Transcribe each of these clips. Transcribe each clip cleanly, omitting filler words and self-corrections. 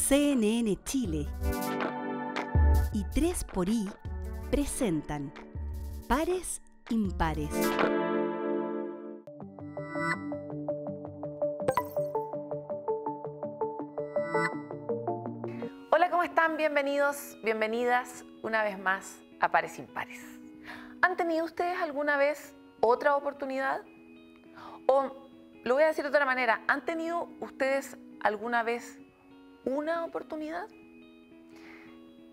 CNN Chile y 3xI presentan Pares Impares. Hola, ¿cómo están? Bienvenidos, bienvenidas una vez más a Pares Impares. ¿Han tenido ustedes alguna vez otra oportunidad? O lo voy a decir de otra manera, ¿han tenido ustedes alguna vez una oportunidad?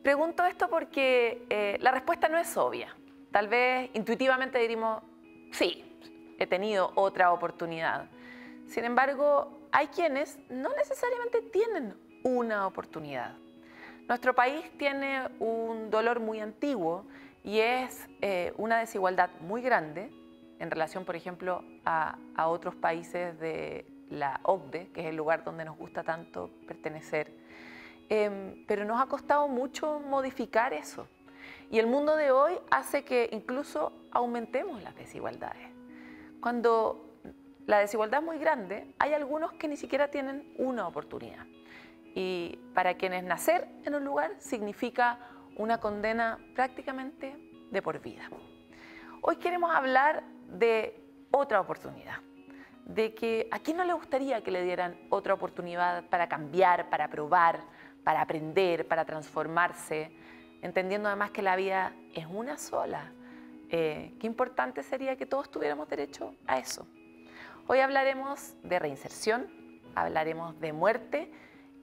Pregunto esto porque la respuesta no es obvia. Tal vez intuitivamente diríamos, sí, he tenido otra oportunidad. Sin embargo, hay quienes no necesariamente tienen una oportunidad. Nuestro país tiene un dolor muy antiguo y es una desigualdad muy grande en relación, por ejemplo, a otros países de la OCDE, que es el lugar donde nos gusta tanto pertenecer. Pero nos ha costado mucho modificar eso. Y el mundo de hoy hace que incluso aumentemos las desigualdades. Cuando la desigualdad es muy grande, hay algunos que ni siquiera tienen una oportunidad. Y para quienes nacer en un lugar significa una condena prácticamente de por vida. Hoy queremos hablar de otra oportunidad, de que a quién no le gustaría que le dieran otra oportunidad para cambiar, para probar, para aprender, para transformarse, entendiendo además que la vida es una sola. Qué importante sería que todos tuviéramos derecho a eso. Hoy hablaremos de reinserción, hablaremos de muerte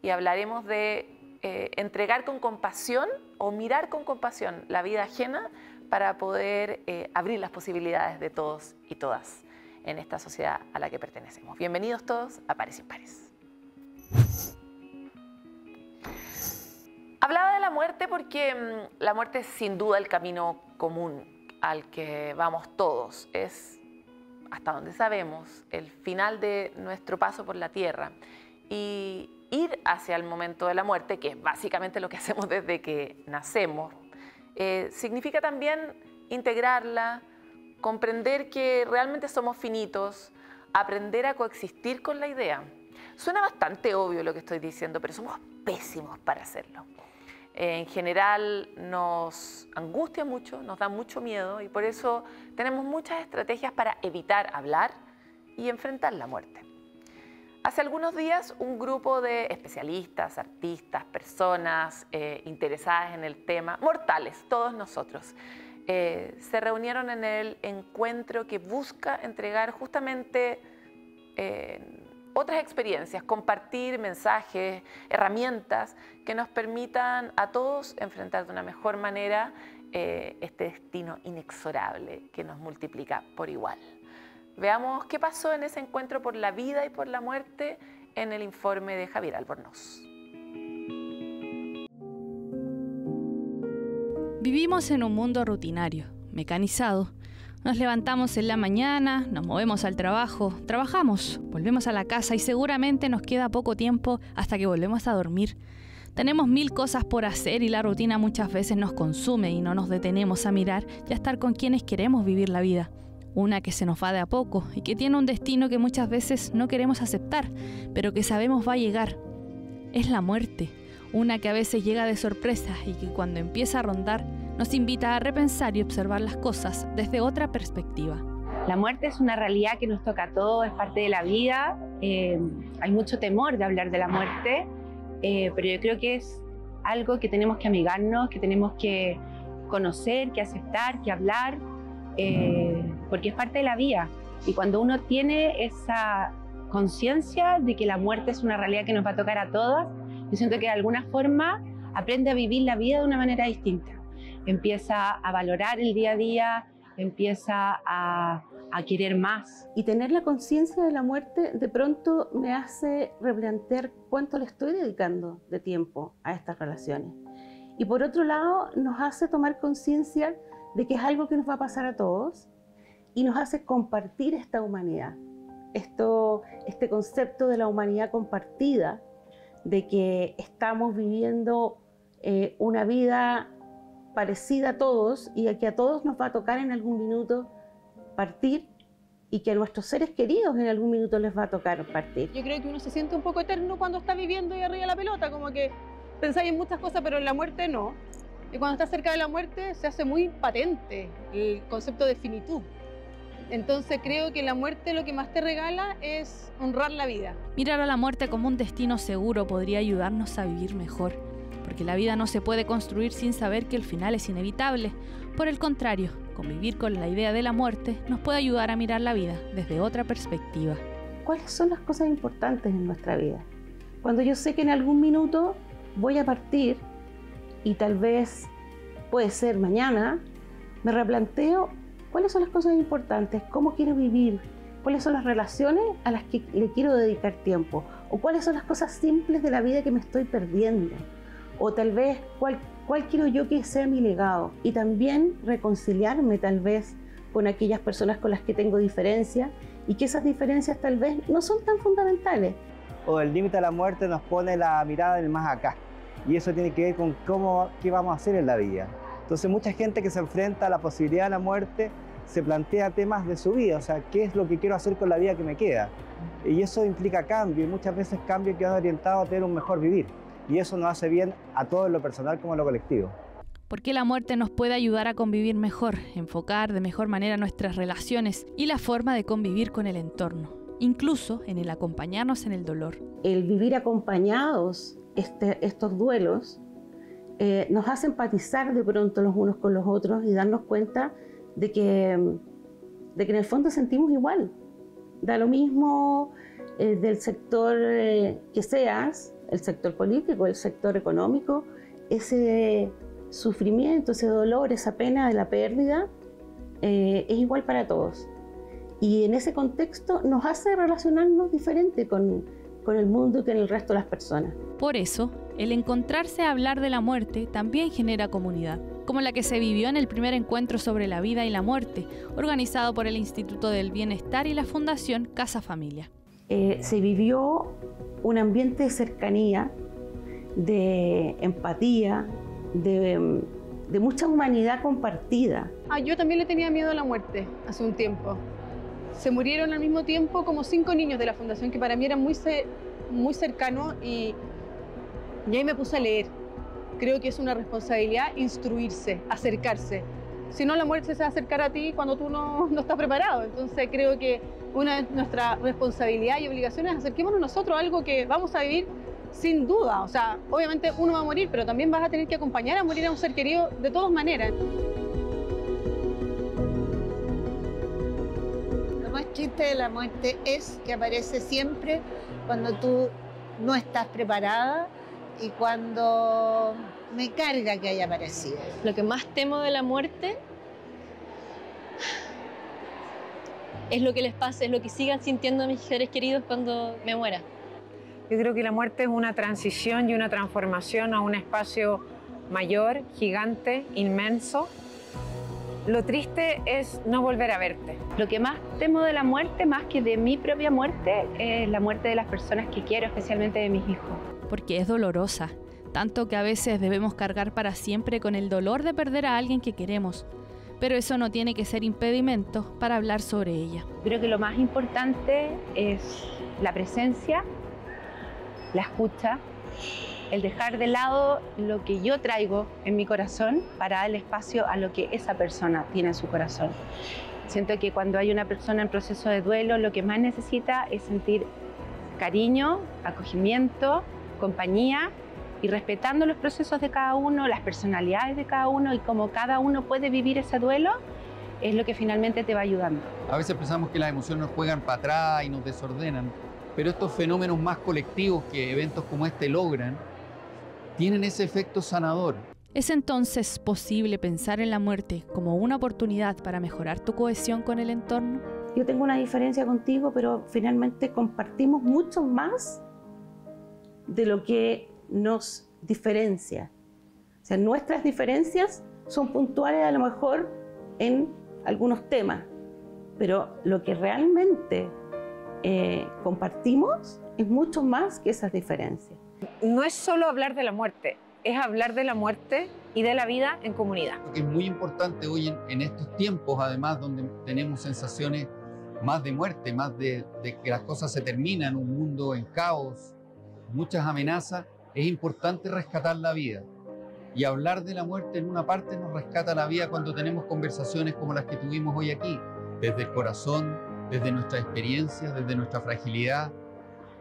y hablaremos de entregar con compasión o mirar con compasión la vida ajena para poder abrir las posibilidades de todos y todas en esta sociedad a la que pertenecemos. Bienvenidos todos a Pares Impares. Hablaba de la muerte porque la muerte es sin duda el camino común al que vamos todos. Es, hasta donde sabemos, el final de nuestro paso por la tierra. Y ir hacia el momento de la muerte, que es básicamente lo que hacemos desde que nacemos, significa también integrarla, comprender que realmente somos finitos, aprender a coexistir con la idea. Suena bastante obvio lo que estoy diciendo, pero somos pésimos para hacerlo. En general nos angustia mucho, nos da mucho miedo y por eso tenemos muchas estrategias para evitar hablar y enfrentar la muerte. Hace algunos días un grupo de especialistas, artistas, personas interesadas en el tema, mortales, todos nosotros, se reunieron en el encuentro que busca entregar justamente otras experiencias, compartir mensajes, herramientas que nos permitan a todos enfrentar de una mejor manera este destino inexorable que nos multiplica por igual. Veamos qué pasó en ese encuentro por la vida y por la muerte en el informe de Javier Albornoz. Vivimos en un mundo rutinario, mecanizado. Nos levantamos en la mañana, nos movemos al trabajo, trabajamos, volvemos a la casa y seguramente nos queda poco tiempo hasta que volvemos a dormir. Tenemos mil cosas por hacer y la rutina muchas veces nos consume y no nos detenemos a mirar y a estar con quienes queremos vivir la vida. Una que se nos va de a poco y que tiene un destino que muchas veces no queremos aceptar, pero que sabemos va a llegar. Es la muerte, una que a veces llega de sorpresa y que cuando empieza a rondar nos invita a repensar y observar las cosas desde otra perspectiva. La muerte es una realidad que nos toca a todos, es parte de la vida. Hay mucho temor de hablar de la muerte, pero yo creo que es algo que tenemos que amigarnos, que tenemos que conocer, que aceptar, que hablar, porque es parte de la vida. Y cuando uno tiene esa conciencia de que la muerte es una realidad que nos va a tocar a todas, yo siento que de alguna forma aprende a vivir la vida de una manera distinta. Empieza a valorar el día a día, empieza a querer más. Y tener la conciencia de la muerte de pronto me hace replantear cuánto le estoy dedicando de tiempo a estas relaciones. Y por otro lado, nos hace tomar conciencia de que es algo que nos va a pasar a todos y nos hace compartir esta humanidad. Este concepto de la humanidad compartida, de que estamos viviendo una vida parecida a todos y que a todos nos va a tocar en algún minuto partir y que a nuestros seres queridos en algún minuto les va a tocar partir. Yo creo que uno se siente un poco eterno cuando está viviendo y arriba de la pelota, como que pensáis en muchas cosas, pero en la muerte no. Y cuando estás cerca de la muerte se hace muy patente el concepto de finitud. Entonces creo que la muerte lo que más te regala es honrar la vida. Mirar a la muerte como un destino seguro podría ayudarnos a vivir mejor, porque la vida no se puede construir sin saber que el final es inevitable. Por el contrario, convivir con la idea de la muerte nos puede ayudar a mirar la vida desde otra perspectiva. ¿Cuáles son las cosas importantes en nuestra vida? Cuando yo sé que en algún minuto voy a partir y tal vez puede ser mañana, me replanteo cuáles son las cosas importantes, cómo quiero vivir, cuáles son las relaciones a las que le quiero dedicar tiempo, o cuáles son las cosas simples de la vida que me estoy perdiendo, o tal vez cuál quiero yo que sea mi legado, y también reconciliarme tal vez con aquellas personas con las que tengo diferencias y que esas diferencias tal vez no son tan fundamentales. O el límite a la muerte nos pone la mirada en el más acá, y eso tiene que ver con qué vamos a hacer en la vida. Entonces mucha gente que se enfrenta a la posibilidad de la muerte se plantea temas de su vida, o sea, ¿qué es lo que quiero hacer con la vida que me queda? Y eso implica cambio, y muchas veces cambio que van orientados a tener un mejor vivir. Y eso nos hace bien a todo en lo personal como en lo colectivo. Porque la muerte nos puede ayudar a convivir mejor, enfocar de mejor manera nuestras relaciones y la forma de convivir con el entorno, incluso en el acompañarnos en el dolor. El vivir acompañados estos duelos nos hace empatizar de pronto los unos con los otros y darnos cuenta de que en el fondo sentimos igual. Da lo mismo del sector que seas, el sector político, el sector económico, ese sufrimiento, ese dolor, esa pena de la pérdida es igual para todos. Y en ese contexto nos hace relacionarnos diferente con el mundo y con el resto de las personas. Por eso, el encontrarse a hablar de la muerte también genera comunidad, como la que se vivió en el primer encuentro sobre la vida y la muerte, organizado por el Instituto del Bienestar y la Fundación Casa Familia. Se vivió un ambiente de cercanía, de empatía, de mucha humanidad compartida. Yo también le tenía miedo a la muerte hace un tiempo. Se murieron al mismo tiempo como 5 niños de la fundación que para mí eran muy cercanos y ahí me puse a leer. Creo que es una responsabilidad instruirse, acercarse. Si no, la muerte se va a acercar a ti cuando tú no estás preparado. Entonces creo que una de nuestras responsabilidades y obligaciones es acerquémonos nosotros a algo que vamos a vivir sin duda. O sea, obviamente uno va a morir, pero también vas a tener que acompañar a morir a un ser querido de todas maneras. Lo más triste de la muerte es que aparece siempre cuando tú no estás preparada y cuando me carga que haya aparecido. Lo que más temo de la muerte es lo que les pase, es lo que sigan sintiendo mis seres queridos cuando me muera. Yo creo que la muerte es una transición y una transformación a un espacio mayor, gigante, inmenso. Lo triste es no volver a verte. Lo que más temo de la muerte, más que de mi propia muerte, es la muerte de las personas que quiero, especialmente de mis hijos. Porque es dolorosa, tanto que a veces debemos cargar para siempre con el dolor de perder a alguien que queremos. Pero eso no tiene que ser impedimento para hablar sobre ella. Creo que lo más importante es la presencia, la escucha, el dejar de lado lo que yo traigo en mi corazón para darle espacio a lo que esa persona tiene en su corazón. Siento que cuando hay una persona en proceso de duelo, lo que más necesita es sentir cariño, acogimiento, compañía y respetando los procesos de cada uno, las personalidades de cada uno y cómo cada uno puede vivir ese duelo, es lo que finalmente te va ayudando. A veces pensamos que las emociones nos juegan para atrás y nos desordenan, pero estos fenómenos más colectivos que eventos como este logran, tienen ese efecto sanador. ¿Es entonces posible pensar en la muerte como una oportunidad para mejorar tu cohesión con el entorno? Yo tengo una diferencia contigo, pero finalmente compartimos mucho más de lo que nos diferencia. O sea, nuestras diferencias son puntuales a lo mejor en algunos temas, pero lo que realmente compartimos es mucho más que esas diferencias. No es solo hablar de la muerte, es hablar de la muerte y de la vida en comunidad. Lo que es muy importante hoy en estos tiempos, además, donde tenemos sensaciones más de muerte, más de que las cosas se terminan, un mundo en caos, muchas amenazas, es importante rescatar la vida. Y hablar de la muerte en una parte nos rescata la vida cuando tenemos conversaciones como las que tuvimos hoy aquí, desde el corazón, desde nuestra experiencia, desde nuestra fragilidad.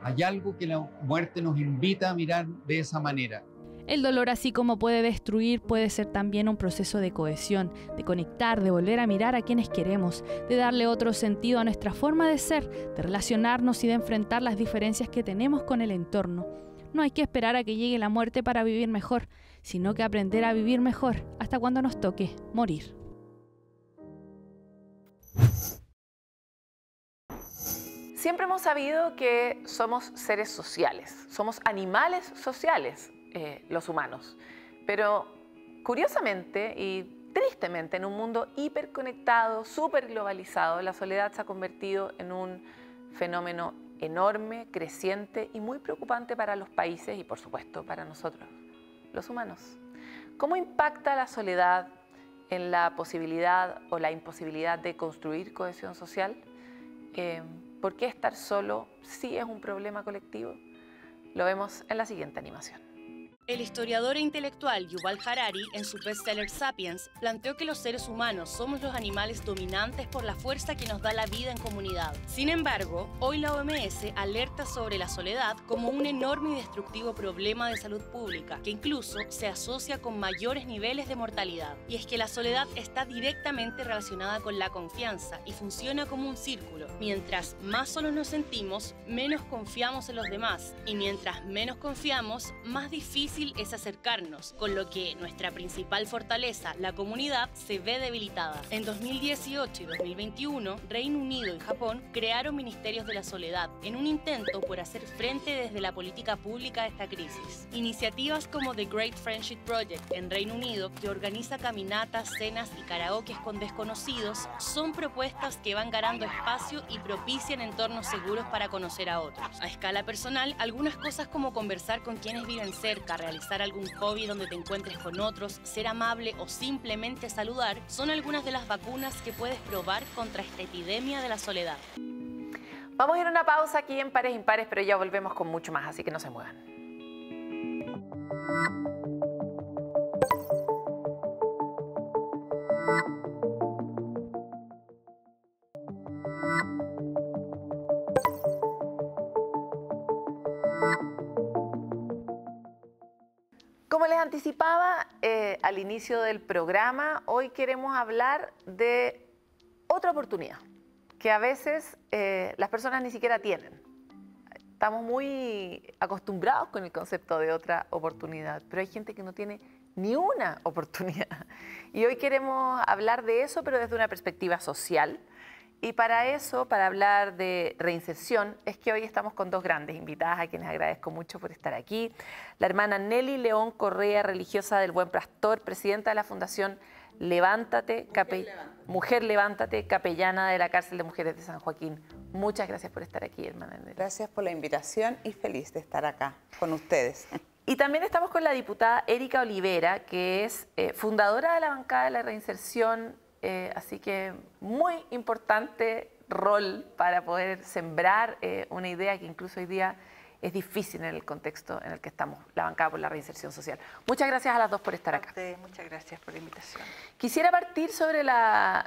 Hay algo que la muerte nos invita a mirar de esa manera. El dolor, así como puede destruir, puede ser también un proceso de cohesión, de conectar, de volver a mirar a quienes queremos, de darle otro sentido a nuestra forma de ser, de relacionarnos y de enfrentar las diferencias que tenemos con el entorno. No hay que esperar a que llegue la muerte para vivir mejor, sino que aprender a vivir mejor hasta cuando nos toque morir. Siempre hemos sabido que somos seres sociales, somos animales sociales, los humanos. Pero curiosamente y tristemente, en un mundo hiperconectado, superglobalizado, la soledad se ha convertido en un fenómeno enorme, creciente y muy preocupante para los países y, por supuesto, para nosotros, los humanos. ¿Cómo impacta la soledad en la posibilidad o la imposibilidad de construir cohesión social? ¿Por qué estar solo sí es un problema colectivo? Lo vemos en la siguiente animación. El historiador e intelectual Yuval Harari, en su bestseller Sapiens, planteó que los seres humanos somos los animales dominantes por la fuerza que nos da la vida en comunidad. Sin embargo, hoy la OMS alerta sobre la soledad como un enorme y destructivo problema de salud pública, que incluso se asocia con mayores niveles de mortalidad. Y es que la soledad está directamente relacionada con la confianza y funciona como un círculo. Mientras más solos nos sentimos, menos confiamos en los demás. Y mientras menos confiamos, más difícil es acercarnos, con lo que nuestra principal fortaleza, la comunidad, se ve debilitada. En 2018 y 2021, Reino Unido y Japón crearon ministerios de la soledad en un intento por hacer frente desde la política pública a esta crisis. Iniciativas como The Great Friendship Project en Reino Unido, que organiza caminatas, cenas y karaokes con desconocidos, son propuestas que van ganando espacio y propician entornos seguros para conocer a otros. A escala personal, algunas cosas como conversar con quienes viven cerca, realizar algún hobby donde te encuentres con otros, ser amable o simplemente saludar, son algunas de las vacunas que puedes probar contra esta epidemia de la soledad. Vamos a ir a una pausa aquí en Pares Impares, pero ya volvemos con mucho más, así que no se muevan. Como les anticipaba al inicio del programa, hoy queremos hablar de otra oportunidad que a veces las personas ni siquiera tienen. Estamos muy acostumbrados con el concepto de otra oportunidad, pero hay gente que no tiene ni una oportunidad. Y hoy queremos hablar de eso, pero desde una perspectiva social. Y para eso, para hablar de reinserción, es que hoy estamos con dos grandes invitadas a quienes agradezco mucho por estar aquí. La hermana Nelly León Correa, religiosa del Buen Pastor, presidenta de la Fundación Levántate, Mujer Levántate, capellana de la Cárcel de Mujeres de San Joaquín. Muchas gracias por estar aquí, hermana Nelly. Gracias por la invitación y feliz de estar acá con ustedes. Y también estamos con la diputada Erika Olivera, que es fundadora de la bancada de la reinserción. Así que muy importante rol para poder sembrar una idea que incluso hoy día es difícil en el contexto en el que estamos, la bancada por la reinserción social. Muchas gracias a las dos por estar acá. Muchas gracias por la invitación. Quisiera partir sobre la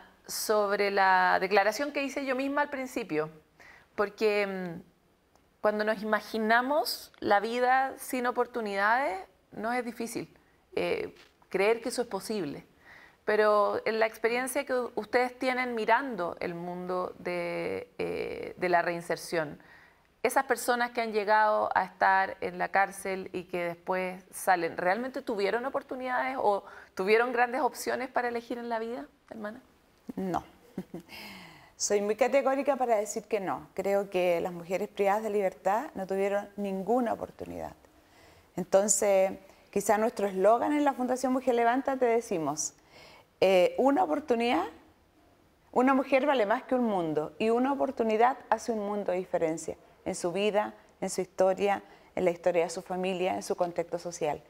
declaración que hice yo misma al principio, porque cuando nos imaginamos la vida sin oportunidades, no es difícil creer que eso es posible. Pero en la experiencia que ustedes tienen mirando el mundo de la reinserción, esas personas que han llegado a estar en la cárcel y que después salen, ¿realmente tuvieron oportunidades o tuvieron grandes opciones para elegir en la vida, hermana? No. Soy muy categórica para decir que no. Creo que las mujeres privadas de libertad no tuvieron ninguna oportunidad. Entonces, quizá nuestro eslogan en la Fundación Mujer Levántate decimos: una oportunidad, una mujer vale más que un mundo y una oportunidad hace un mundo de diferencia en su vida, en su historia, en la historia de su familia, en su contexto social.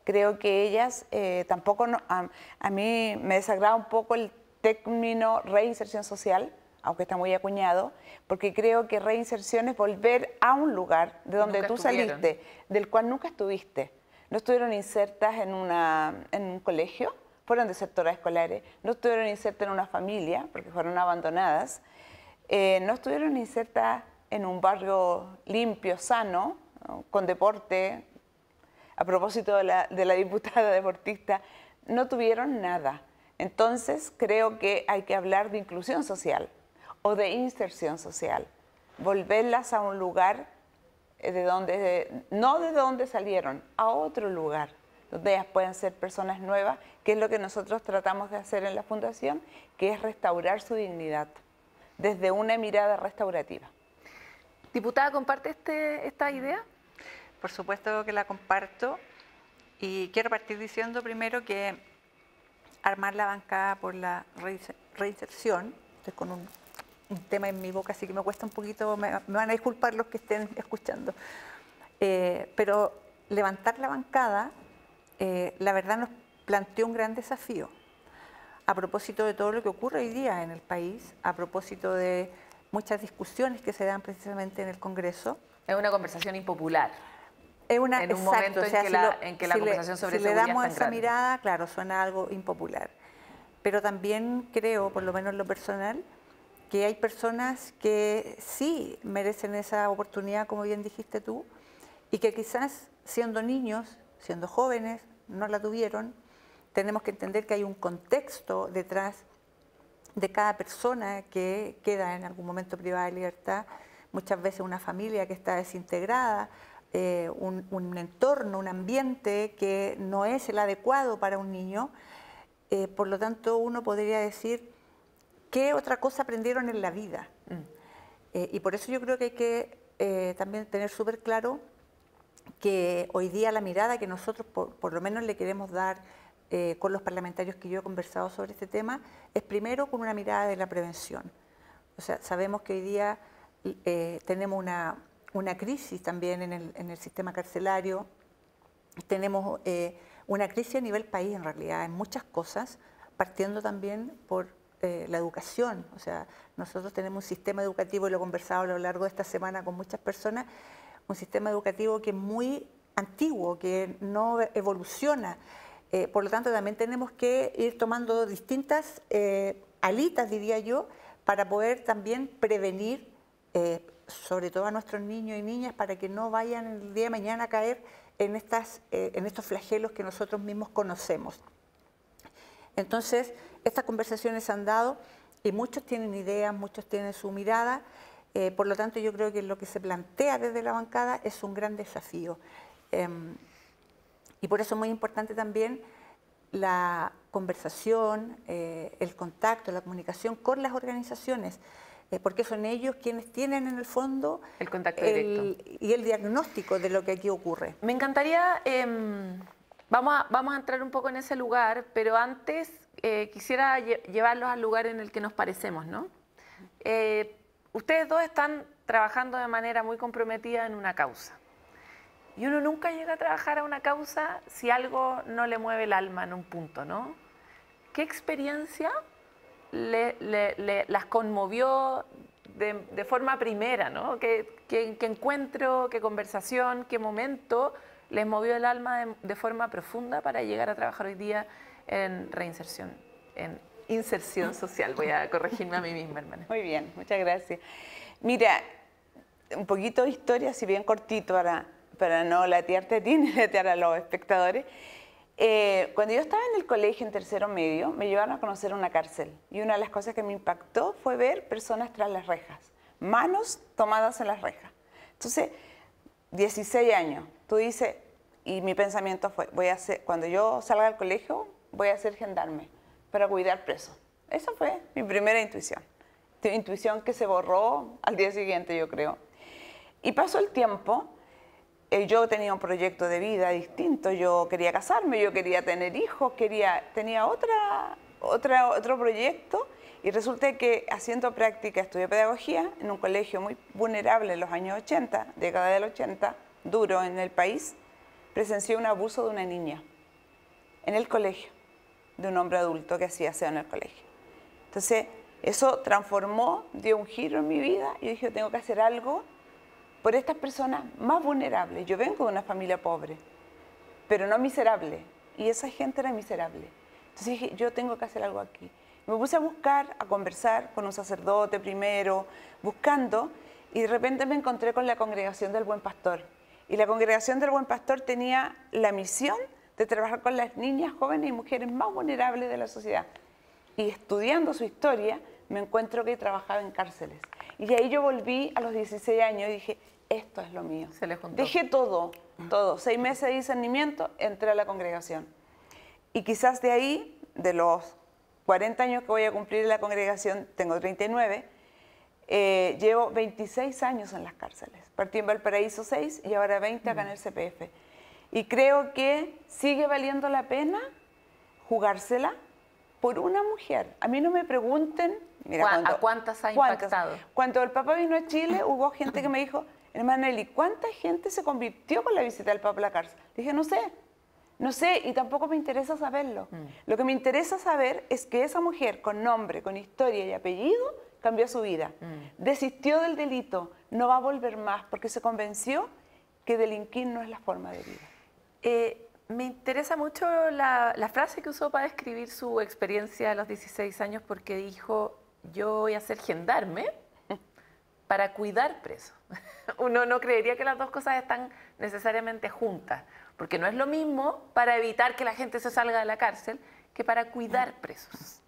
Creo que ellas tampoco, a mí me desagrada un poco el término reinserción social aunque está muy acuñado, porque creo que reinserción es volver a un lugar de donde Nunca tú estuvieron. saliste, del cual nunca estuviste. No estuvieron insertas en un colegio, fueron desertoras escolares, no estuvieron insertas en una familia, porque fueron abandonadas, no estuvieron insertas en un barrio limpio, sano, ¿no? Con deporte. A propósito de la diputada deportista, no tuvieron nada. Entonces creo que hay que hablar de inclusión social o de inserción social, volverlas a un lugar no de donde salieron, a otro lugar, donde ellas puedan ser personas nuevas, que es lo que nosotros tratamos de hacer en la Fundación, que es restaurar su dignidad, desde una mirada restaurativa. Diputada, ¿comparte esta idea? Por supuesto que la comparto, y quiero partir diciendo primero que armar la bancada por la reinserción, estoy con un tema en mi boca, así que me cuesta un poquito, me van a disculpar los que estén escuchando, pero levantar la bancada, la verdad nos planteó un gran desafío, a propósito de todo lo que ocurre hoy día en el país, a propósito de muchas discusiones que se dan precisamente en el Congreso. Es una conversación impopular. Es una, en un exacto, momento o sea, en que la conversación sobre si le seguridad damos es tan esa grande. mirada, claro, suena algo impopular. Pero también creo, por lo menos en lo personal, que hay personas que sí merecen esa oportunidad, como bien dijiste tú, y que quizás siendo niños, siendo jóvenes, no la tuvieron. Tenemos que entender que hay un contexto detrás de cada persona que queda en algún momento privada de libertad, muchas veces una familia que está desintegrada, un entorno, un ambiente que no es el adecuado para un niño. Por lo tanto, uno podría decir, ¿qué otra cosa aprendieron en la vida? Y por eso yo creo que hay que también tener súper claro que hoy día la mirada que nosotros por lo menos le queremos dar con los parlamentarios que yo he conversado sobre este tema, es primero con una mirada de la prevención. O sea, sabemos que hoy día tenemos una crisis también en el sistema carcelario, tenemos una crisis a nivel país en realidad, en muchas cosas, partiendo también por la educación. O sea, nosotros tenemos un sistema educativo, y lo he conversado a lo largo de esta semana con muchas personas, un sistema educativo que es muy antiguo, que no evoluciona. Por lo tanto, también tenemos que ir tomando distintas alitas, diría yo, para poder también prevenir, sobre todo a nuestros niños y niñas, para que no vayan el día de mañana a caer en estos flagelos que nosotros mismos conocemos. Entonces, estas conversaciones se han dado y muchos tienen ideas, muchos tienen su mirada. Por lo tanto, yo creo que lo que se plantea desde la bancada es un gran desafío. Y por eso es muy importante también la conversación, el contacto, la comunicación con las organizaciones, porque son ellos quienes tienen en el fondo el contacto directo y el diagnóstico de lo que aquí ocurre. Me encantaría, vamos a entrar un poco en ese lugar, pero antes quisiera llevarlos al lugar en el que nos parecemos, ¿no? Ustedes dos están trabajando de manera muy comprometida en una causa. Y uno nunca llega a trabajar a una causa si algo no le mueve el alma en un punto, ¿no? ¿Qué experiencia las conmovió de forma primera, ¿no? ¿Qué encuentro, qué conversación, qué momento les movió el alma de forma profunda para llegar a trabajar hoy día en reinserción, en inserción social? Voy a corregirme a mí misma, hermana. Muy bien, muchas gracias. Mira, un poquito de historia, si bien cortito, para no latearte a ti ni latear a los espectadores. Cuando yo estaba en el colegio en tercero medio, me llevaron a conocer una cárcel. Y una de las cosas que me impactó fue ver personas tras las rejas, manos tomadas en las rejas. Entonces, 16 años, tú dices, y mi pensamiento fue, cuando yo salga del colegio, voy a ser gendarme para cuidar presos. Esa fue mi primera intuición. Intuición que se borró al día siguiente, yo creo. Y pasó el tiempo. Yo tenía un proyecto de vida distinto, yo quería casarme, yo quería tener hijos, tenía otro proyecto, y resulta que haciendo práctica estudié pedagogía en un colegio muy vulnerable en los años 80, década del 80, duro en el país, presencié un abuso de una niña en el colegio, de un hombre adulto que hacía aseo en el colegio. Entonces Eso transformó, dio un giro en mi vida y dije, tengo que hacer algo por estas personas más vulnerables. Yo vengo de una familia pobre, pero no miserable, y esa gente era miserable. Entonces dije, yo tengo que hacer algo aquí. Me puse a buscar, a conversar con un sacerdote primero, buscando, y de repente me encontré con la Congregación del Buen Pastor. Y la Congregación del Buen Pastor tenía la misión de trabajar con las niñas, jóvenes y mujeres más vulnerables de la sociedad. Y estudiando su historia, me encuentro que trabajaba en cárceles. Y ahí yo volví a los 16 años y dije, esto es lo mío. Se le juntó. Dejé todo. 6 meses de discernimiento, entré a la congregación. Y quizás de ahí, de los 40 años que voy a cumplir en la congregación, tengo 39, llevo 26 años en las cárceles. Partí en Valparaíso 6 y ahora 20 acá en el CPF. Y creo que sigue valiendo la pena jugársela por una mujer. A mí no me pregunten... Mira, ¿A cuántas ha impactado? Cuando el Papa vino a Chile, hubo gente que me dijo, hermana Eli, ¿cuánta gente se convirtió con la visita del Papa a la cárcel? Dije, no sé, y tampoco me interesa saberlo. Lo que me interesa saber es que esa mujer con nombre, con historia y apellido, cambió su vida. Desistió del delito, no va a volver más, porque se convenció que delinquir no es la forma de vida. Me interesa mucho la frase que usó para describir su experiencia a los 16 años, porque dijo, yo voy a ser gendarme para cuidar presos. Uno no creería que las dos cosas están necesariamente juntas, porque no es lo mismo para evitar que la gente se salga de la cárcel que para cuidar presos.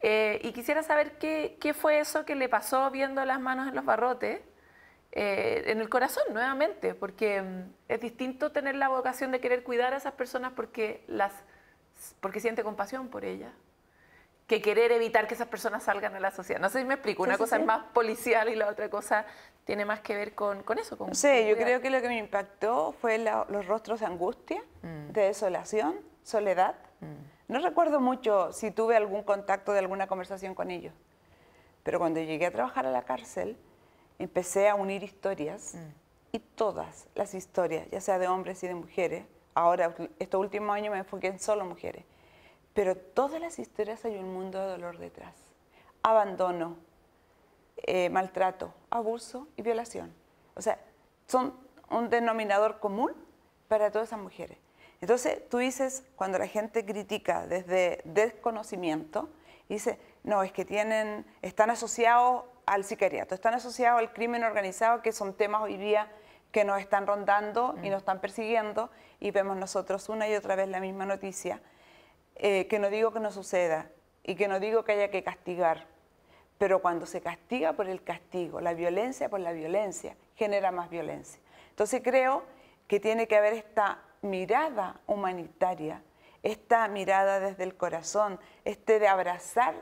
Y quisiera saber qué fue eso que le pasó viendo las manos en los barrotes, en el corazón nuevamente, porque es distinto tener la vocación de querer cuidar a esas personas porque siente compasión por ellas, que querer evitar que esas personas salgan a la sociedad. No sé si me explico, una cosa es más policial y la otra cosa tiene más que ver con eso. Sí, yo creo que lo que me impactó fue los rostros de angustia, de desolación, soledad. No recuerdo mucho si tuve algún contacto de alguna conversación con ellos, pero cuando llegué a trabajar a la cárcel, empecé a unir historias y todas las historias, ya sea de hombres y de mujeres, ahora estos últimos años me enfoqué en solo mujeres, pero todas las historias hay un mundo de dolor detrás. Abandono, maltrato, abuso y violación. O sea, son un denominador común para todas esas mujeres. Entonces, tú dices, cuando la gente critica desde desconocimiento, dice, no, es que están asociados al sicariato, están asociados al crimen organizado, que son temas hoy día que nos están rondando y nos están persiguiendo, y vemos nosotros una y otra vez la misma noticia, que no digo que no suceda y que no digo que haya que castigar, pero cuando se castiga por el castigo, la violencia por la violencia, genera más violencia. Entonces creo que tiene que haber esta mirada humanitaria, esta mirada desde el corazón, de abrazar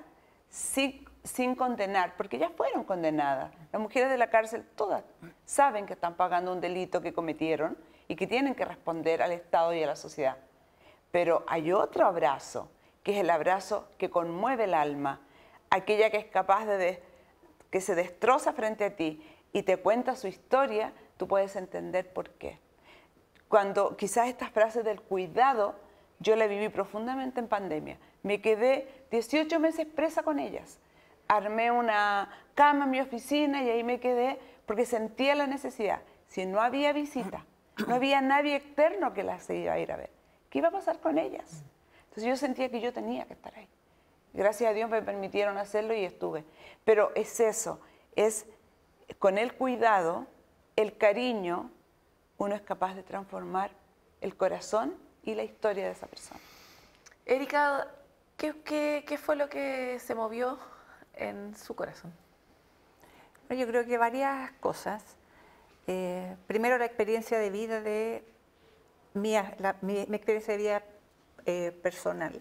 sin condenar, porque ya fueron condenadas. Las mujeres de la cárcel todas saben que están pagando un delito que cometieron y que tienen que responder al Estado y a la sociedad. Pero hay otro abrazo, que es el abrazo que conmueve el alma, aquella que es capaz que se destroza frente a ti y te cuenta su historia, tú puedes entender por qué. Cuando quizás estas frases del cuidado, yo la viví profundamente en pandemia. Me quedé 18 meses presa con ellas. Armé una cama en mi oficina y ahí me quedé porque sentía la necesidad. Si no había visita, no había nadie externo que las iba a ir a ver, ¿qué iba a pasar con ellas? Entonces yo sentía que yo tenía que estar ahí. Gracias a Dios me permitieron hacerlo y estuve. Pero es eso, es con el cuidado, el cariño, uno es capaz de transformar el corazón y la historia de esa persona. Erika, ¿qué fue lo que se movió en su corazón? Yo creo que varias cosas. Primero, la experiencia de vida mi experiencia de vida personal.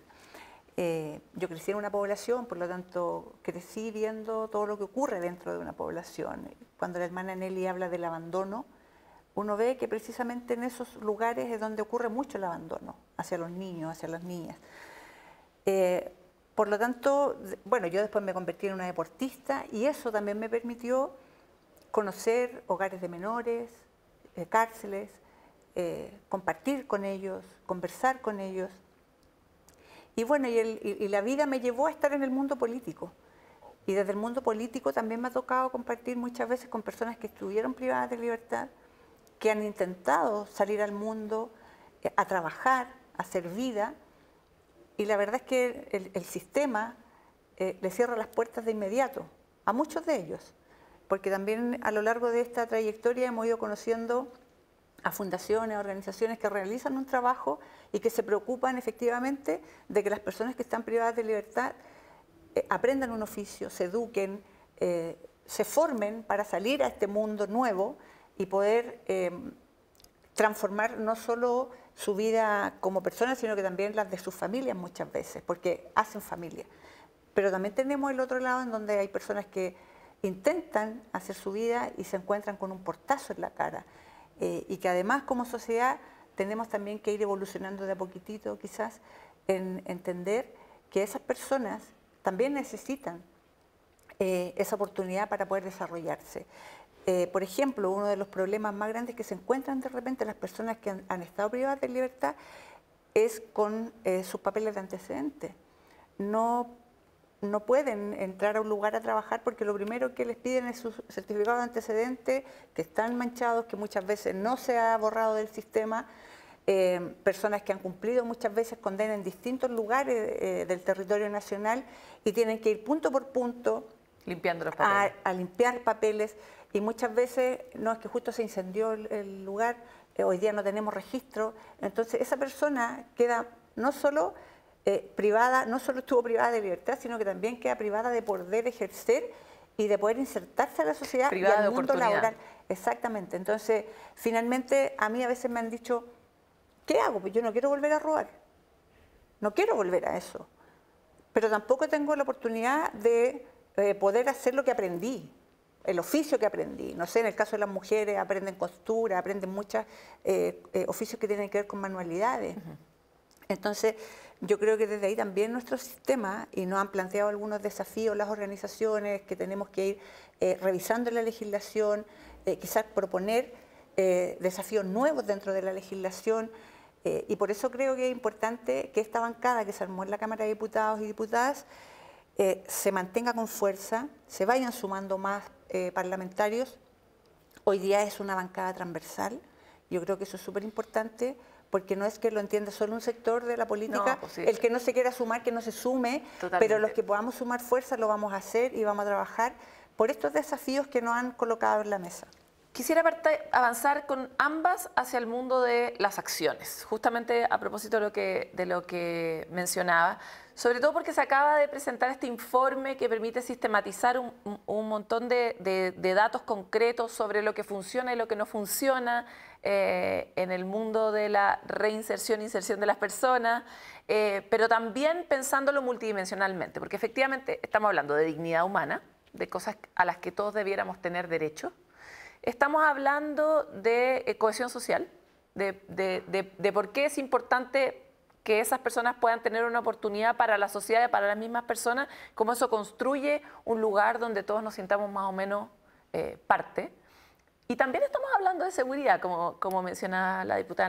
Yo crecí en una población, por lo tanto crecí viendo todo lo que ocurre dentro de una población. Cuando la hermana Nelly habla del abandono, uno ve que precisamente en esos lugares es donde ocurre mucho el abandono, hacia los niños, hacia las niñas. Por lo tanto, bueno, yo después me convertí en una deportista y eso también me permitió conocer hogares de menores, cárceles, compartir con ellos, conversar con ellos. Y bueno, y la vida me llevó a estar en el mundo político. Y desde el mundo político también me ha tocado compartir muchas veces con personas que estuvieron privadas de libertad, que han intentado salir al mundo a trabajar, a hacer vida, y la verdad es que el sistema le cierra las puertas de inmediato a muchos de ellos, porque también a lo largo de esta trayectoria hemos ido conociendo a fundaciones, a organizaciones que realizan un trabajo y que se preocupan efectivamente de que las personas que están privadas de libertad aprendan un oficio, se eduquen, se formen para salir a este mundo nuevo y poder transformar no solo su vida como personas, sino que también las de sus familias muchas veces, porque hacen familia. Pero también tenemos el otro lado en donde hay personas que intentan hacer su vida y se encuentran con un portazo en la cara. Y que además como sociedad tenemos también que ir evolucionando de a poquitito quizás en entender que esas personas también necesitan esa oportunidad para poder desarrollarse. Por ejemplo, uno de los problemas más grandes que se encuentran de repente las personas que han estado privadas de libertad es con sus papeles de antecedentes. No pueden entrar a un lugar a trabajar porque lo primero que les piden es su certificado de antecedentes, que están manchados, que muchas veces no se ha borrado del sistema, personas que han cumplido muchas veces condena en distintos lugares del territorio nacional y tienen que ir punto por punto limpiando los papeles. A limpiar papeles, y muchas veces no es que justo se incendió el lugar, hoy día no tenemos registro, entonces esa persona queda no solo privada, no solo estuvo privada de libertad, sino que también queda privada de poder ejercer y de poder insertarse a la sociedad y al mundo laboral. Exactamente. Entonces, finalmente, a mí a veces me han dicho, ¿qué hago? Pues yo no quiero volver a robar, no quiero volver a eso, pero tampoco tengo la oportunidad de poder hacer lo que aprendí, el oficio que aprendí. No sé, en el caso de las mujeres aprenden costura, aprenden muchos oficios que tienen que ver con manualidades. Entonces, yo creo que desde ahí también nuestro sistema, y nos han planteado algunos desafíos las organizaciones que tenemos que ir revisando la legislación, quizás proponer desafíos nuevos dentro de la legislación, y por eso creo que es importante que esta bancada que se armó en la Cámara de Diputados y Diputadas se mantenga con fuerza, se vayan sumando más parlamentarios. Hoy día es una bancada transversal, yo creo que eso es súper importante, porque no es que lo entienda solo un sector de la política, no, pues sí, el que no se quiera sumar, que no se sume, totalmente. Pero los que podamos sumar fuerza lo vamos a hacer y vamos a trabajar por estos desafíos que nos han colocado en la mesa. Quisiera avanzar con ambas hacia el mundo de las acciones, justamente a propósito de lo que mencionaba, sobre todo porque se acaba de presentar este informe que permite sistematizar un montón de datos concretos sobre lo que funciona y lo que no funciona en el mundo de la reinserción e inserción de las personas, pero también pensándolo multidimensionalmente, porque efectivamente estamos hablando de dignidad humana, de cosas a las que todos debiéramos tener derecho. Estamos hablando de cohesión social, de por qué es importante que esas personas puedan tener una oportunidad para la sociedad y para las mismas personas, cómo eso construye un lugar donde todos nos sintamos más o menos parte. Y también estamos hablando de seguridad, como mencionaba la diputada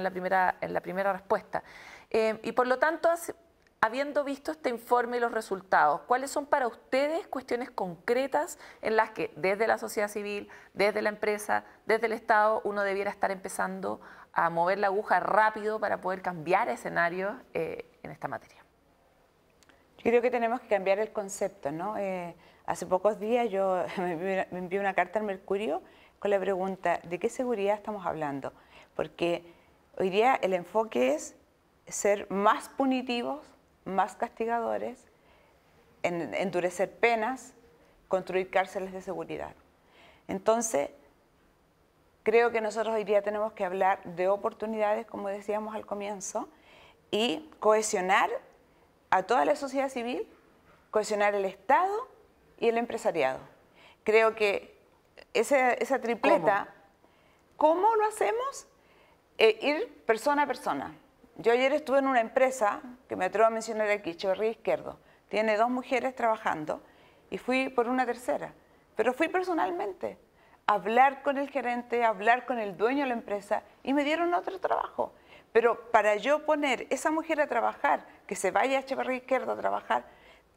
en la primera respuesta. Y por lo tanto, habiendo visto este informe y los resultados, ¿cuáles son para ustedes cuestiones concretas en las que desde la sociedad civil, desde la empresa, desde el Estado, uno debiera estar empezando a mover la aguja rápido para poder cambiar escenarios en esta materia? Yo creo que tenemos que cambiar el concepto, ¿no? Hace pocos días yo me envié una carta al Mercurio con la pregunta, ¿de qué seguridad estamos hablando? Porque hoy día el enfoque es ser más punitivos, más castigadores, endurecer penas, construir cárceles de seguridad. Entonces, creo que nosotros hoy día tenemos que hablar de oportunidades, como decíamos al comienzo, y cohesionar a toda la sociedad civil, cohesionar el Estado y el empresariado. Creo que esa tripleta, ¿cómo lo hacemos? Ir persona a persona. Yo ayer estuve en una empresa, que me atrevo a mencionar aquí, Echeverría Izquierdo, tiene 2 mujeres trabajando y fui por una tercera, pero fui personalmente a hablar con el gerente, a hablar con el dueño de la empresa y me dieron otro trabajo. Pero para yo poner esa mujer a trabajar, que se vaya a Echeverría Izquierdo a trabajar,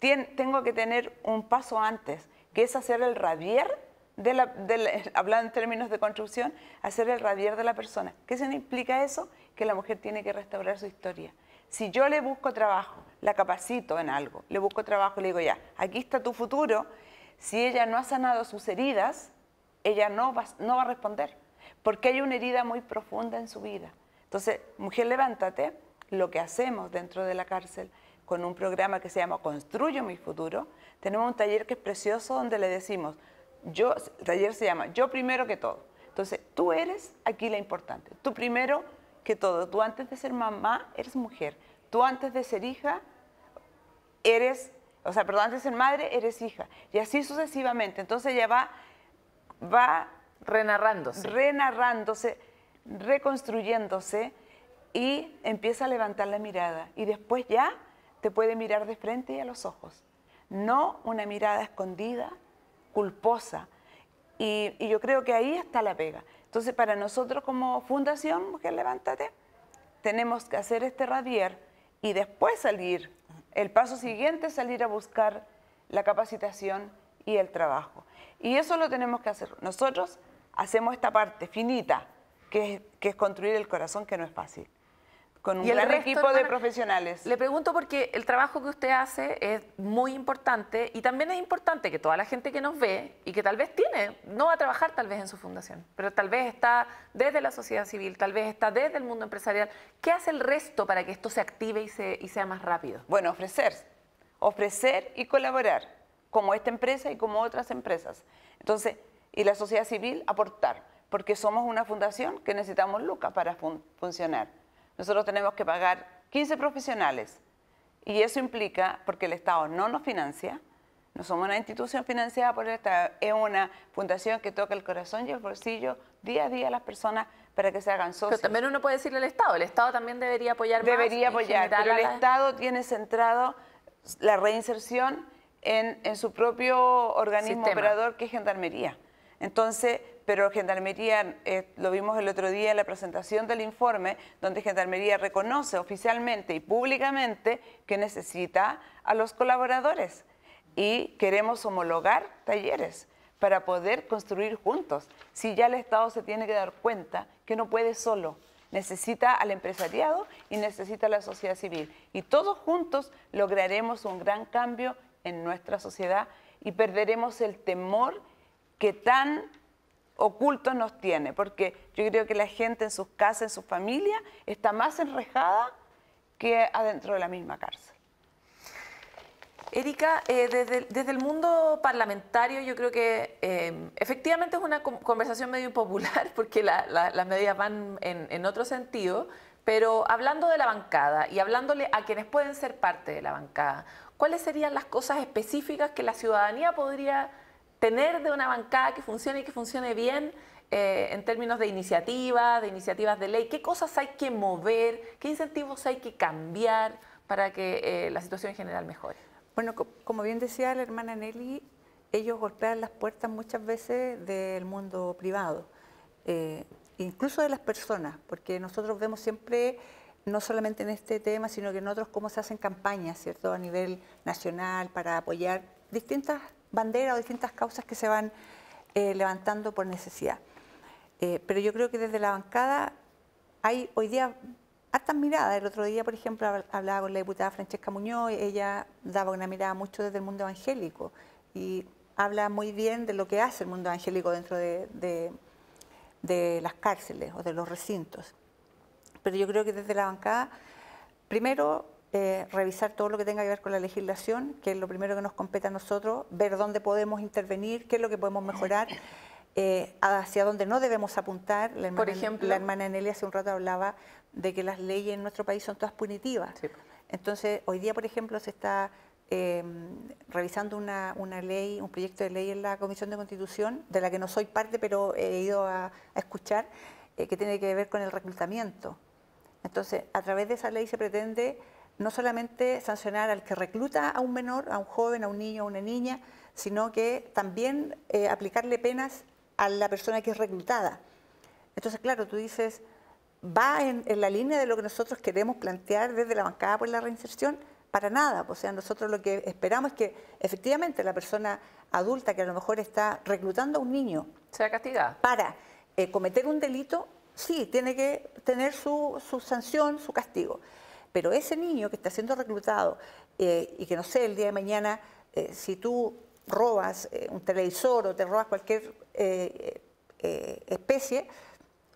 tengo que tener un paso antes, que es hacer el radier, hablando en términos de construcción, hacer el radier de la persona. ¿Qué implica eso? Que la mujer tiene que restaurar su historia. Si yo le busco trabajo, la capacito en algo, le busco trabajo, le digo ya, aquí está tu futuro, si ella no ha sanado sus heridas, ella no va a responder, porque hay una herida muy profunda en su vida. Entonces, Mujer Levántate, lo que hacemos dentro de la cárcel, con un programa que se llama Construyo mi futuro, tenemos un taller que es precioso donde le decimos, el taller se llama Yo primero que todo. Entonces, tú eres aquí la importante, tú primero que todo, tú antes de ser mamá eres mujer, tú antes de ser hija antes de ser madre eres hija, y así sucesivamente. Entonces ella va renarrándose, reconstruyéndose, y empieza a levantar la mirada, y después ya te puede mirar de frente y a los ojos, no una mirada escondida, culposa, y yo creo que ahí está la pega. Entonces, para nosotros como Fundación Mujer Levántate, tenemos que hacer este radier y después salir. El paso siguiente es salir a buscar la capacitación y el trabajo. Y eso lo tenemos que hacer. Nosotros hacemos esta parte finita, que es construir el corazón, que no es fácil. Con un gran equipo de profesionales. Le pregunto porque el trabajo que usted hace es muy importante, y también es importante que toda la gente que nos ve y que tal vez no va a trabajar tal vez en su fundación, pero tal vez está desde la sociedad civil, tal vez está desde el mundo empresarial. ¿Qué hace el resto para que esto se active y sea más rápido? Bueno, ofrecer y colaborar, como esta empresa y como otras empresas. Entonces, y la sociedad civil aportar, porque somos una fundación que necesitamos lucas para funcionar. Nosotros tenemos que pagar 15 profesionales, y eso implica, porque el Estado no nos financia, no somos una institución financiada por el Estado, es una fundación que toca el corazón y el bolsillo día a día a las personas para que se hagan socios. Pero también uno puede decirle al Estado, el Estado también debería apoyar más. Debería apoyar, pero el Estado tiene centrado la reinserción en su propio organismo operador, que es Gendarmería. Entonces, pero Gendarmería, lo vimos el otro día en la presentación del informe, donde Gendarmería reconoce oficialmente y públicamente que necesita a los colaboradores, y queremos homologar talleres para poder construir juntos. Si ya el Estado se tiene que dar cuenta que no puede solo, necesita al empresariado y necesita a la sociedad civil, y todos juntos lograremos un gran cambio en nuestra sociedad y perderemos el temor que tan oculto nos tiene, porque yo creo que la gente en sus casas, en sus familias, está más enrejada que adentro de la misma cárcel. Erika, desde el mundo parlamentario yo creo que efectivamente es una conversación medio impopular, porque las medidas van en otro sentido, pero hablando de la bancada y hablándole a quienes pueden ser parte de la bancada, ¿cuáles serían las cosas específicas que la ciudadanía podría tener de una bancada que funcione y que funcione bien en términos de iniciativas de ley? ¿Qué cosas hay que mover? ¿Qué incentivos hay que cambiar para que la situación en general mejore? Bueno, como bien decía la hermana Nelly, ellos golpean las puertas muchas veces del mundo privado, incluso de las personas, porque nosotros vemos siempre, no solamente en este tema, sino que en otros, cómo se hacen campañas, ¿cierto?, a nivel nacional para apoyar distintas banderas o distintas causas que se van levantando por necesidad. Pero yo creo que desde la bancada hay hoy día hartas miradas. El otro día, por ejemplo, hablaba con la diputada Francesca Muñoz, ella daba una mirada mucho desde el mundo evangélico y habla muy bien de lo que hace el mundo evangélico dentro de las cárceles o de los recintos. Pero yo creo que desde la bancada, primero, revisar todo lo que tenga que ver con la legislación, que es lo primero que nos compete a nosotros, ver dónde podemos intervenir, qué es lo que podemos mejorar, hacia dónde no debemos apuntar. Por ejemplo, la hermana Nelly hace un rato hablaba de que las leyes en nuestro país son todas punitivas. Sí. Entonces, hoy día, por ejemplo, se está revisando una ley, un proyecto de ley en la Comisión de Constitución, de la que no soy parte, pero he ido a escuchar, que tiene que ver con el reclutamiento. Entonces, a través de esa ley se pretende no solamente sancionar al que recluta a un menor, a un joven, a un niño, a una niña, sino que también aplicarle penas a la persona que es reclutada. Entonces, claro, tú dices, va en la línea de lo que nosotros queremos plantear desde la bancada por la reinserción, para nada. O sea, nosotros lo que esperamos es que efectivamente la persona adulta que a lo mejor está reclutando a un niño sea castigada para cometer un delito, sí, tiene que tener su sanción, su castigo. Pero ese niño que está siendo reclutado y que, no sé, el día de mañana, si tú robas un televisor o te robas cualquier especie,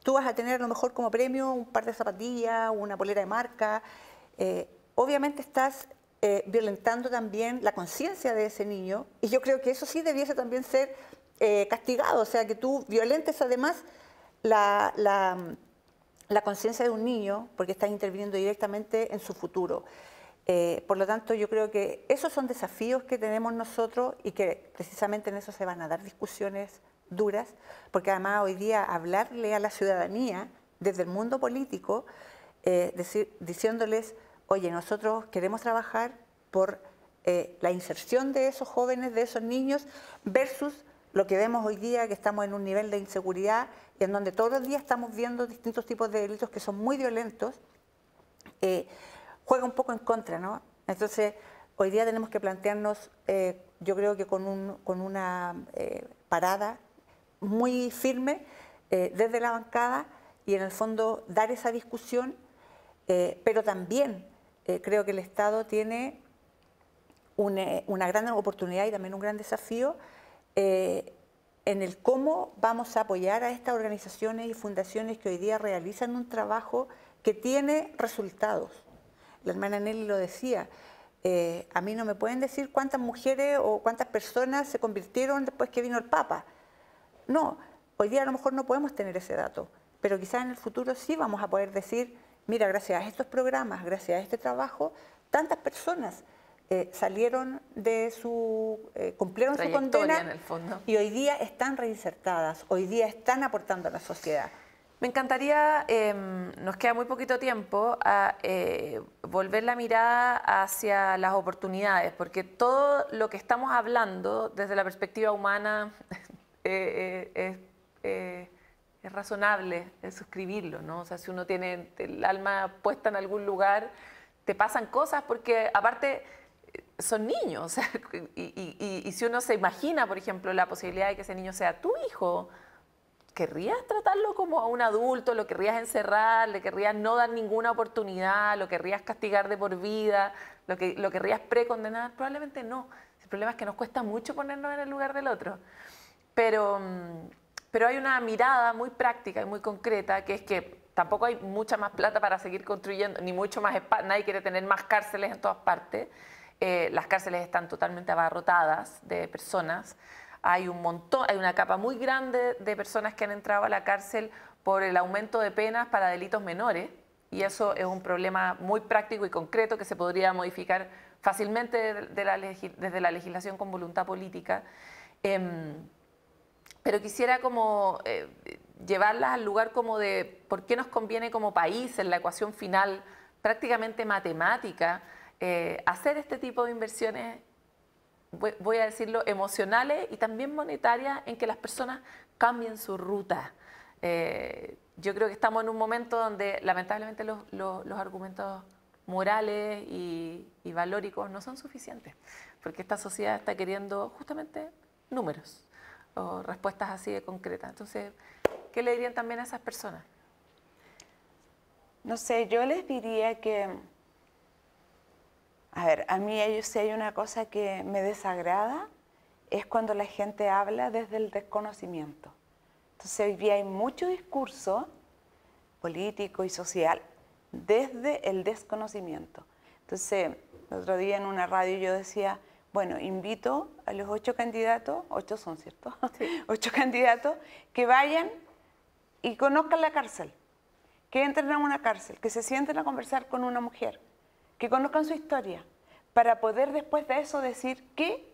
tú vas a tener a lo mejor como premio un par de zapatillas, una polera de marca. Obviamente estás violentando también la conciencia de ese niño, y yo creo que eso sí debiese también ser castigado, o sea, que tú violentes además la conciencia de un niño, porque estás interviniendo directamente en su futuro. Por lo tanto, yo creo que esos son desafíos que tenemos nosotros y que precisamente en eso se van a dar discusiones duras, porque además hoy día hablarle a la ciudadanía desde el mundo político, diciéndoles, oye, nosotros queremos trabajar por la inserción de esos jóvenes, de esos niños, versus lo que vemos hoy día, que estamos en un nivel de inseguridad y en donde todos los días estamos viendo distintos tipos de delitos que son muy violentos, juega un poco en contra, ¿no? Entonces, hoy día tenemos que plantearnos, yo creo que con una parada muy firme desde la bancada y en el fondo dar esa discusión, pero también creo que el Estado tiene una gran oportunidad y también un gran desafío en el cómo vamos a apoyar a estas organizaciones y fundaciones que hoy día realizan un trabajo que tiene resultados. La hermana Nelly lo decía, a mí no me pueden decir cuántas mujeres o cuántas personas se convirtieron después que vino el Papa. No, hoy día a lo mejor no podemos tener ese dato, pero quizás en el futuro sí vamos a poder decir, mira, gracias a estos programas, gracias a este trabajo, tantas personas salieron de cumplieron su condena en el fondo, y hoy día están reinsertadas, hoy día están aportando a la sociedad. Me encantaría, nos queda muy poquito tiempo, a volver la mirada hacia las oportunidades, porque todo lo que estamos hablando desde la perspectiva humana es razonable suscribirlo, ¿no? O sea, si uno tiene el alma puesta en algún lugar, te pasan cosas porque aparte son niños, o sea, y si uno se imagina, por ejemplo, la posibilidad de que ese niño sea tu hijo, ¿querrías tratarlo como a un adulto? ¿Lo querrías encerrar? ¿Le querrías no dar ninguna oportunidad? ¿Lo querrías castigar de por vida? ¿Lo querrías precondenar? Probablemente no. El problema es que nos cuesta mucho ponernos en el lugar del otro. Pero hay una mirada muy práctica y muy concreta, que es que tampoco hay mucha más plata para seguir construyendo, ni mucho más espacio, nadie quiere tener más cárceles en todas partes. Las cárceles están totalmente abarrotadas de personas. Hay un montón, hay una capa muy grande de personas que han entrado a la cárcel por el aumento de penas para delitos menores, y eso es un problema muy práctico y concreto que se podría modificar fácilmente desde la legislación con voluntad política. Pero quisiera como llevarlas al lugar como de por qué nos conviene como país en la ecuación final prácticamente matemática hacer este tipo de inversiones, voy a decirlo, emocionales y también monetarias, en que las personas cambien su ruta. Yo creo que estamos en un momento donde lamentablemente los argumentos morales y valóricos no son suficientes, porque esta sociedad está queriendo justamente números o respuestas así de concretas. Entonces, ¿qué le dirían también a esas personas? No sé, yo les diría que, a ver, a mí si hay una cosa que me desagrada, es cuando la gente habla desde el desconocimiento. Entonces hoy día hay mucho discurso político y social desde el desconocimiento. Entonces, el otro día en una radio yo decía, bueno, invito a los 8 candidatos, 8 son, ¿cierto? Sí. 8 candidatos que vayan y conozcan la cárcel, que entren a una cárcel, que se sienten a conversar con una mujer, que conozcan su historia, para poder después de eso decir qué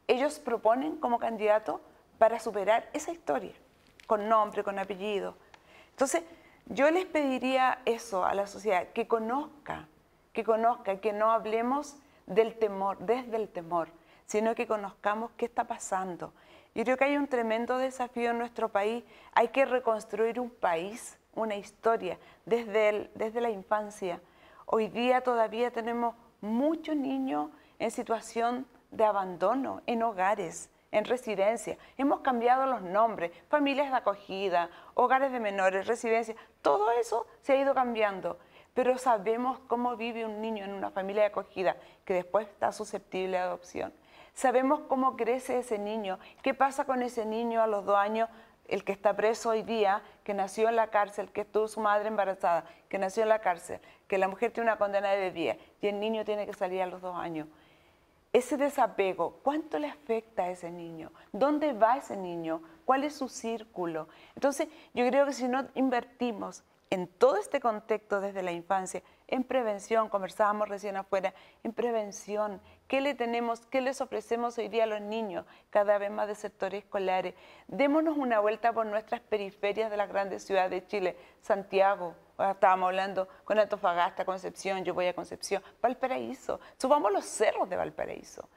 ellos proponen como candidato para superar esa historia, con nombre, con apellido. Entonces, yo les pediría eso a la sociedad, que conozca, que no hablemos del temor, desde el temor, sino que conozcamos qué está pasando. Yo creo que hay un tremendo desafío en nuestro país. Hay que reconstruir un país, una historia, desde la infancia. Hoy día todavía tenemos muchos niños en situación de abandono, en hogares, en residencias. Hemos cambiado los nombres, familias de acogida, hogares de menores, residencias, todo eso se ha ido cambiando. Pero sabemos cómo vive un niño en una familia de acogida que después está susceptible de adopción. Sabemos cómo crece ese niño, qué pasa con ese niño a los 2 años, el que está preso hoy día, que nació en la cárcel, que tuvo su madre embarazada, que nació en la cárcel, que la mujer tiene una condena de 10 y el niño tiene que salir a los 2 años. Ese desapego, ¿cuánto le afecta a ese niño? ¿Dónde va ese niño? ¿Cuál es su círculo? Entonces, yo creo que si no invertimos en todo este contexto desde la infancia, en prevención, conversábamos recién afuera, en prevención, ¿qué les ofrecemos hoy día a los niños, cada vez más de sectores escolares? Démonos una vuelta por nuestras periferias de las grandes ciudades de Chile, Santiago, estábamos hablando con Antofagasta, Concepción, yo voy a Concepción, Valparaíso, subamos los cerros de Valparaíso.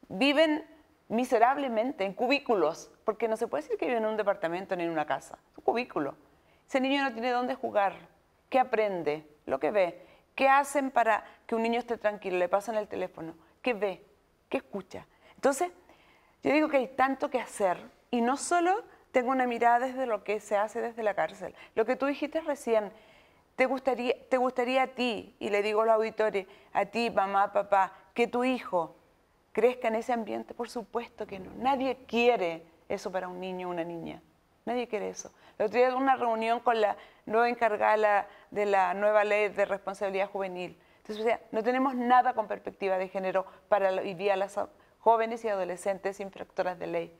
Viven miserablemente en cubículos, porque no se puede decir que viven en un departamento ni en una casa, es un cubículo. Ese niño no tiene dónde jugar, ¿qué aprende? Lo que ve. ¿Qué hacen para que un niño esté tranquilo? Le pasan el teléfono. ¿Qué ve? ¿Qué escucha? Entonces, yo digo que hay tanto que hacer y no solo tengo una mirada desde lo que se hace desde la cárcel. Lo que tú dijiste recién, ¿te gustaría a ti, y le digo a los auditores, a ti, mamá, papá, que tu hijo crezca en ese ambiente? Por supuesto que no. Nadie quiere eso para un niño o una niña. Nadie quiere eso. El otro día tuve una reunión con la nueva encargada de la nueva ley de responsabilidad juvenil. Entonces, o sea, no tenemos nada con perspectiva de género para hoy día las jóvenes y adolescentes infractoras de ley.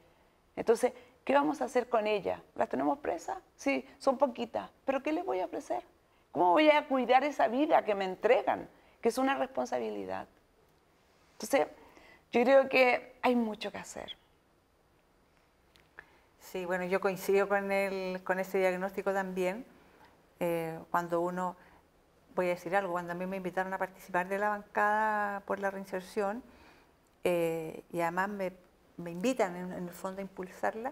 Entonces, ¿qué vamos a hacer con ellas? ¿Las tenemos presas? Sí, son poquitas. ¿Pero qué les voy a ofrecer? ¿Cómo voy a cuidar esa vida que me entregan? Que es una responsabilidad. Entonces, yo creo que hay mucho que hacer. Sí, bueno, yo coincido con ese diagnóstico también. Cuando uno, voy a decir algo, cuando a mí me invitaron a participar de la bancada por la reinserción, y además me invitan en el fondo a impulsarla,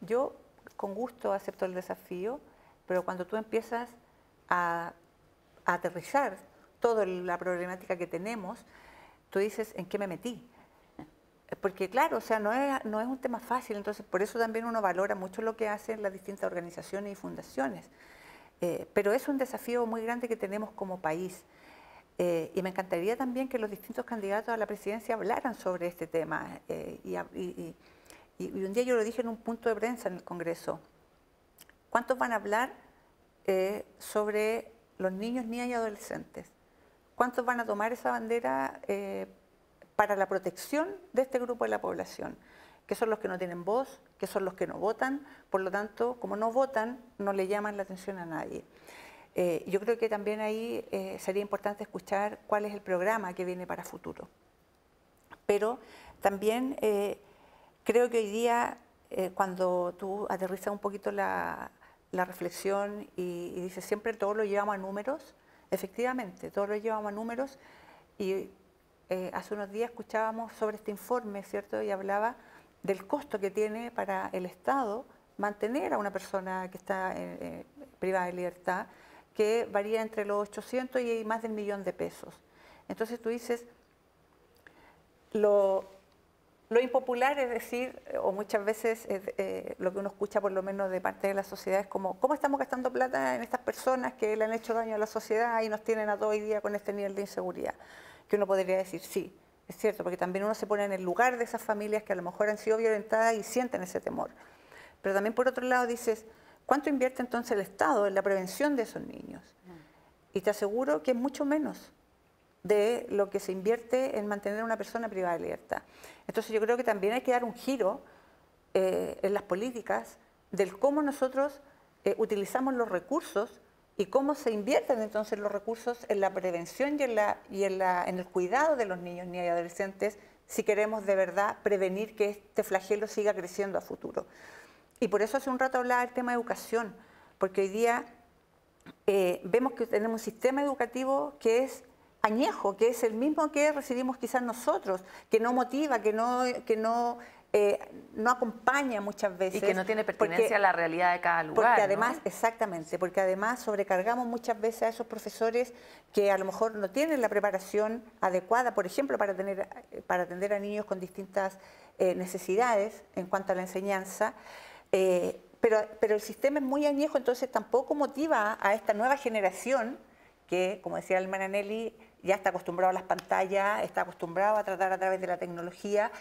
yo con gusto acepto el desafío, pero cuando tú empiezas a aterrizar toda la problemática que tenemos, tú dices, ¿en qué me metí? Porque claro, o sea, no es un tema fácil, entonces por eso también uno valora mucho lo que hacen las distintas organizaciones y fundaciones. Pero es un desafío muy grande que tenemos como país. Y me encantaría también que los distintos candidatos a la presidencia hablaran sobre este tema. Y un día yo lo dije en un punto de prensa en el Congreso. ¿Cuántos van a hablar sobre los niños, niñas y adolescentes? ¿Cuántos van a tomar esa bandera para la protección de este grupo de la población, que son los que no tienen voz, que son los que no votan, por lo tanto, como no votan, no le llaman la atención a nadie? Yo creo que también ahí sería importante escuchar cuál es el programa que viene para futuro. Pero también creo que hoy día, cuando tú aterrizas un poquito la reflexión y dices siempre todo lo llevamos a números, efectivamente, todo lo llevamos a números, y hace unos días escuchábamos sobre este informe, ¿cierto? Y hablaba del costo que tiene para el Estado mantener a una persona que está privada de libertad, que varía entre los 800 y más de 1 millón de pesos. Entonces tú dices, lo impopular es decir, o muchas veces lo que uno escucha por lo menos de parte de la sociedad es como, ¿cómo estamos gastando plata en estas personas que le han hecho daño a la sociedad y nos tienen a todo hoy día con este nivel de inseguridad? Que uno podría decir, sí, es cierto, porque también uno se pone en el lugar de esas familias que a lo mejor han sido violentadas y sienten ese temor. Pero también por otro lado dices, ¿cuánto invierte entonces el Estado en la prevención de esos niños? Y te aseguro que es mucho menos de lo que se invierte en mantener a una persona privada de libertad. Entonces yo creo que también hay que dar un giro en las políticas del cómo nosotros utilizamos los recursos y cómo se invierten entonces los recursos en la prevención y en el cuidado de los niños, niñas y adolescentes, si queremos de verdad prevenir que este flagelo siga creciendo a futuro. Y por eso hace un rato hablaba del tema de educación, porque hoy día vemos que tenemos un sistema educativo que es añejo, que es el mismo que recibimos quizás nosotros, que no motiva, que no no acompaña muchas veces. Y que no tiene pertinencia a la realidad de cada lugar. Porque además, ¿no? Exactamente, porque además sobrecargamos muchas veces a esos profesores que a lo mejor no tienen la preparación adecuada, por ejemplo, para atender a niños con distintas necesidades en cuanto a la enseñanza. Pero el sistema es muy añejo, entonces tampoco motiva a esta nueva generación que, como decía el hermana Nelly, ya está acostumbrado a las pantallas, está acostumbrado a tratar a través de la tecnología.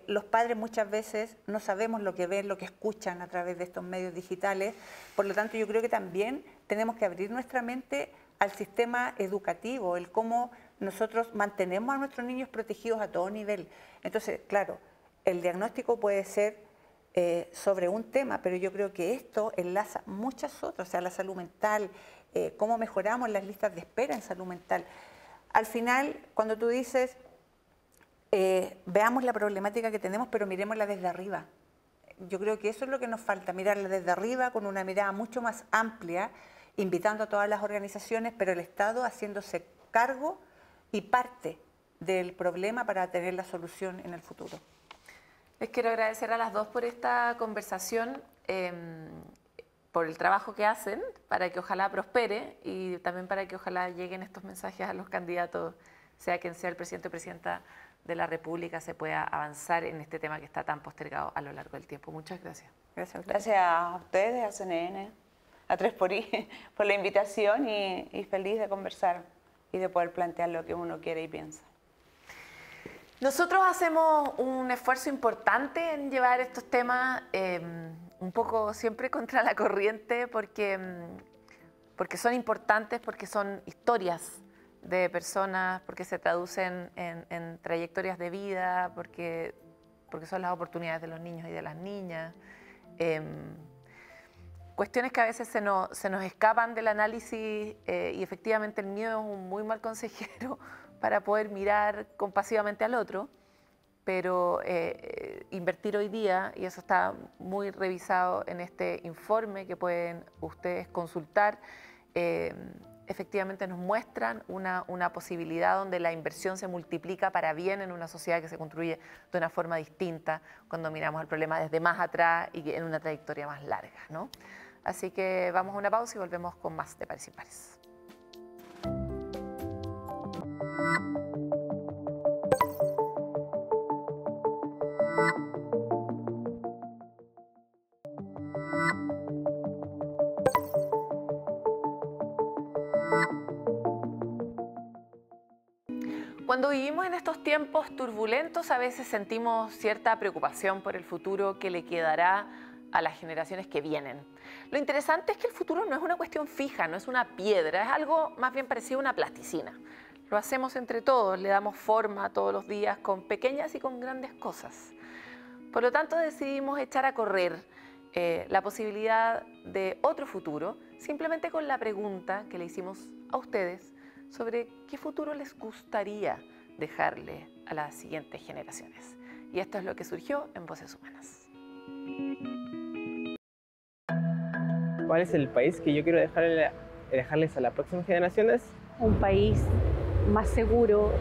Los padres muchas veces no sabemos lo que ven, lo que escuchan a través de estos medios digitales. Por lo tanto, yo creo que también tenemos que abrir nuestra mente al sistema educativo, el cómo nosotros mantenemos a nuestros niños protegidos a todo nivel. Entonces, claro, el diagnóstico puede ser sobre un tema, pero yo creo que esto enlaza muchas otras, o sea, la salud mental, cómo mejoramos las listas de espera en salud mental. Al final, cuando tú dices, veamos la problemática que tenemos, pero miremosla desde arriba. Yo creo que eso es lo que nos falta, mirarla desde arriba con una mirada mucho más amplia, invitando a todas las organizaciones, pero el Estado haciéndose cargo y parte del problema para tener la solución en el futuro. Les quiero agradecer a las dos por esta conversación, por el trabajo que hacen, para que ojalá prospere y también para que ojalá lleguen estos mensajes a los candidatos, sea quien sea el presidente o presidenta de la República, se pueda avanzar en este tema que está tan postergado a lo largo del tiempo. Muchas gracias. Gracias a ustedes, a CNN, a 3xI, por la invitación y feliz de conversar y de poder plantear lo que uno quiere y piensa. Nosotros hacemos un esfuerzo importante en llevar estos temas un poco siempre contra la corriente porque son importantes, porque son historias de personas, porque se traducen en trayectorias de vida, porque son las oportunidades de los niños y de las niñas. Cuestiones que a veces se nos escapan del análisis y efectivamente el miedo es un muy mal consejero para poder mirar compasivamente al otro, pero invertir hoy día, y eso está muy revisado en este informe que pueden ustedes consultar, efectivamente nos muestran una posibilidad donde la inversión se multiplica para bien en una sociedad que se construye de una forma distinta cuando miramos el problema desde más atrás y en una trayectoria más larga, ¿no? Así que vamos a una pausa y volvemos con más de Pares y Pares. Cuando vivimos en estos tiempos turbulentos, a veces sentimos cierta preocupación por el futuro que le quedará a las generaciones que vienen. Lo interesante es que el futuro no es una cuestión fija, no es una piedra, es algo más bien parecido a una plasticina. Lo hacemos entre todos, le damos forma todos los días con pequeñas y con grandes cosas. Por lo tanto, decidimos echar a correr la posibilidad de otro futuro, simplemente con la pregunta que le hicimos a ustedes sobre qué futuro les gustaría dejarle a las siguientes generaciones. Y esto es lo que surgió en Voces Humanas. ¿Cuál es el país que yo quiero dejarles a las próximas generaciones? Un país más seguro,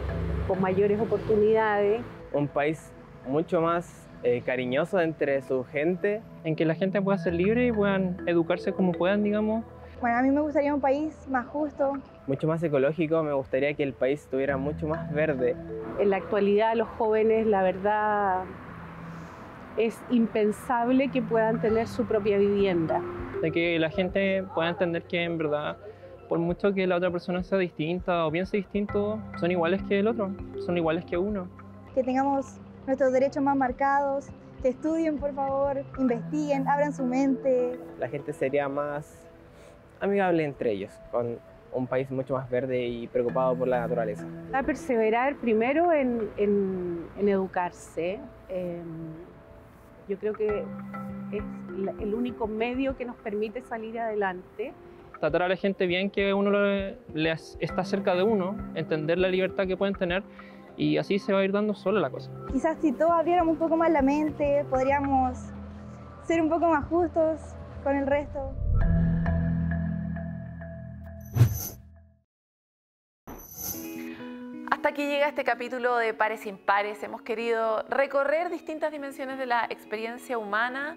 con mayores oportunidades. Un país mucho más cariñoso entre su gente. En que la gente pueda ser libre y puedan educarse como puedan, digamos. Bueno, a mí me gustaría un país más justo. Mucho más ecológico, me gustaría que el país estuviera mucho más verde. En la actualidad los jóvenes, la verdad, es impensable que puedan tener su propia vivienda. De que la gente pueda entender que en verdad, por mucho que la otra persona sea distinta o piense distinto, son iguales que el otro, son iguales que uno. Que tengamos nuestros derechos más marcados, que estudien por favor, investiguen, abran su mente. La gente sería más amigable entre ellos, con un país mucho más verde y preocupado por la naturaleza. A perseverar primero en educarse. Yo creo que es el único medio que nos permite salir adelante. Tratar a la gente bien, que uno está cerca de uno, entender la libertad que pueden tener y así se va a ir dando sola la cosa. Quizás si todos abriéramos un poco más la mente, podríamos ser un poco más justos con el resto. Hasta aquí llega este capítulo de Pares Impares. Hemos querido recorrer distintas dimensiones de la experiencia humana,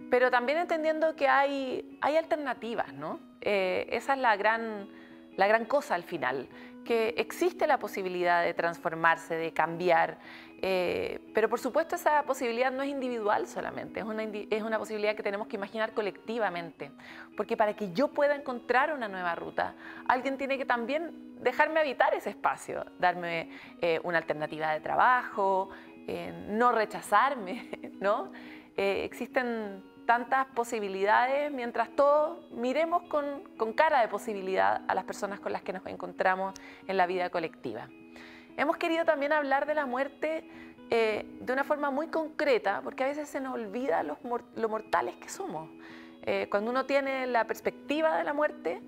pero también entendiendo que hay alternativas, ¿no? Esa es la gran cosa al final, que existe la posibilidad de transformarse, de cambiar, pero por supuesto esa posibilidad no es individual solamente, es una posibilidad que tenemos que imaginar colectivamente, porque para que yo pueda encontrar una nueva ruta, alguien tiene que también dejarme habitar ese espacio, darme una alternativa de trabajo, no rechazarme, ¿no? Existen tantas posibilidades mientras todos miremos con cara de posibilidad a las personas con las que nos encontramos en la vida colectiva. Hemos querido también hablar de la muerte de una forma muy concreta, porque a veces se nos olvida lo mortales que somos. Cuando uno tiene la perspectiva de la muerte,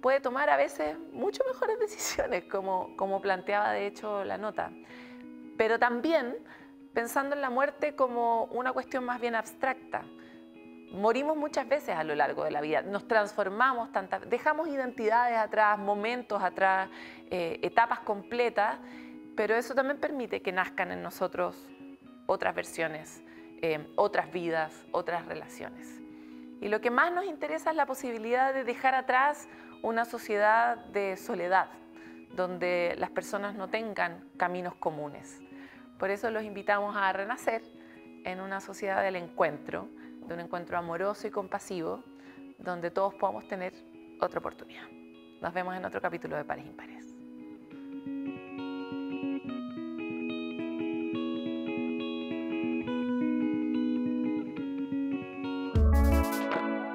puede tomar a veces mucho mejores decisiones, como planteaba de hecho la nota. Pero también pensando en la muerte como una cuestión más bien abstracta. Morimos muchas veces a lo largo de la vida, nos transformamos dejamos identidades atrás, momentos atrás, etapas completas, pero eso también permite que nazcan en nosotros otras versiones, otras vidas, otras relaciones. Y lo que más nos interesa es la posibilidad de dejar atrás una sociedad de soledad, donde las personas no tengan caminos comunes. Por eso los invitamos a renacer en una sociedad del encuentro, de un encuentro amoroso y compasivo, donde todos podamos tener otra oportunidad. Nos vemos en otro capítulo de Pares Impares.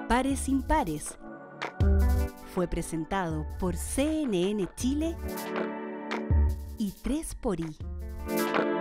Pares Impares fue presentado por CNN Chile y 3xI.